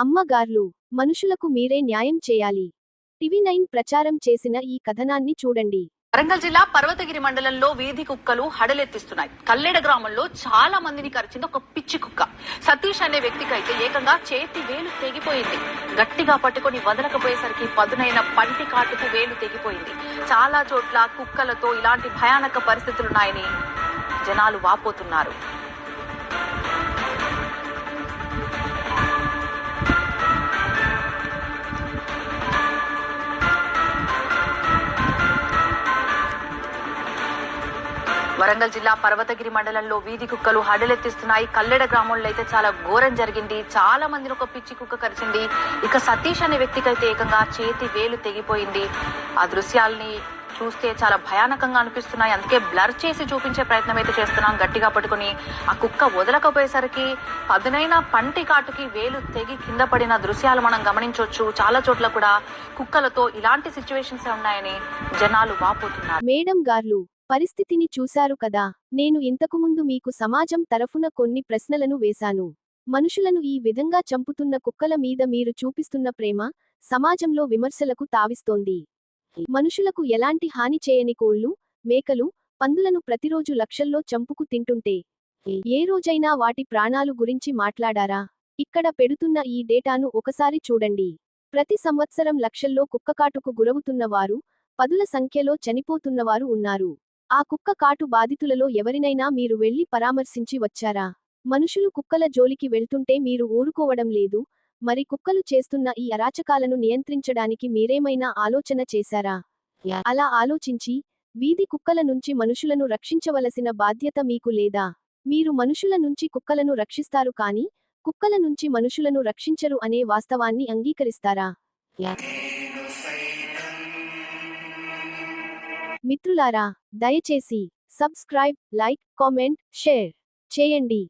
అమ్మగార్లు, మనుషులకు మీరే న్యాయం చేయాలి. టీవీ9 ప్రచారం చేసిన ఈ కథనాన్ని చూడండి. వరంగల్ జిల్లా పర్వతగిరి మండలంలో వీధి కుక్కలు హడలెత్తిస్తున్నాయి. కల్లెడ గ్రామంలో చాలా మందిని కరిచింది ఒక పిచ్చి కుక్క. సతీష్ అనే వ్యక్తికైతే ఏకంగా చేతి వేలు తెగిపోయింది. గట్టిగా పట్టుకుని వదలకపోయేసరికి పదునైన పంటి కాటుకు వేలు తెగిపోయింది. చాలా చోట్ల కుక్కలతో ఇలాంటి భయానక పరిస్థితులున్నాయని జనాలు వాపోతున్నారు. వరంగల్ జిల్లా పర్వతగిరి మండలంలో వీధి కుక్కలు హడలెత్తిస్తున్నాయి. కల్లెడ గ్రామంలో అయితే చాలా ఘోరం జరిగింది. చాలా మందిని ఒక పిచ్చి కుక్క కరిచింది. ఇక సతీష్ అనే వ్యక్తికైతే ఏకంగా చేతి వేలు తెగిపోయింది. ఆ దృశ్యాల్ని చూస్తే చాలా భయానకంగా అనిపిస్తున్నాయి. అందుకే బ్లర్ చేసి చూపించే ప్రయత్నం అయితే చేస్తున్నాం. గట్టిగా పట్టుకుని ఆ కుక్క వదలకపోయేసరికి పదునైన పంటి కాటుకి వేలు తెగి కింద పడిన దృశ్యాలు మనం గమనించవచ్చు. చాలా చోట్ల కూడా కుక్కలతో ఇలాంటి సిచ్యువేషన్స్ ఉన్నాయని జనాలు వాపోతున్నారు. మేడం గార్లు, పరిస్థితిని చూశారు కదా. నేను ఇంతకుముందు మీకు సమాజం తరఫున కొన్ని ప్రశ్నలను వేశాను. మనుషులను ఈ విధంగా చంపుతున్న కుక్కల మీద మీరు చూపిస్తున్న ప్రేమ సమాజంలో విమర్శలకు తావిస్తోంది. మనుషులకు ఎలాంటి హాని చేయని కోళ్లు, మేకలు, పందులను ప్రతిరోజు లక్షల్లో చంపుకు తింటుంటే ఏ రోజైనా వాటి ప్రాణాలు గురించి మాట్లాడారా? ఇక్కడ పెడుతున్న ఈ డేటాను ఒకసారి చూడండి. ప్రతి సంవత్సరం లక్షల్లో కుక్కకాటుకు గురవుతున్న వారు, పదుల సంఖ్యలో చనిపోతున్నవారు ఉన్నారు. ఆ కుక్క కాటు బాధితులలో ఎవరినైనా మీరు వెళ్లి పరామర్శించి వచ్చారా? మనుషులు కుక్కల జోలికి వెళ్తుంటే మీరు ఊరుకోవడం లేదు. మరి కుక్కలు చేస్తున్న ఈ అరాచకాలను నియంత్రించడానికి మీరేమైనా ఆలోచన చేశారా? అలా ఆలోచించి వీధి కుక్కల నుంచి మనుషులను రక్షించవలసిన బాధ్యత మీకు లేదా? మీరు మనుషుల నుంచి కుక్కలను రక్షిస్తారు కానీ కుక్కల నుంచి మనుషులను రక్షించరు అనే వాస్తవాన్ని అంగీకరిస్తారా? మిత్రులారా, దయచేసి సబ్స్క్రైబ్, లైక్, కామెంట్, షేర్ చేయండి.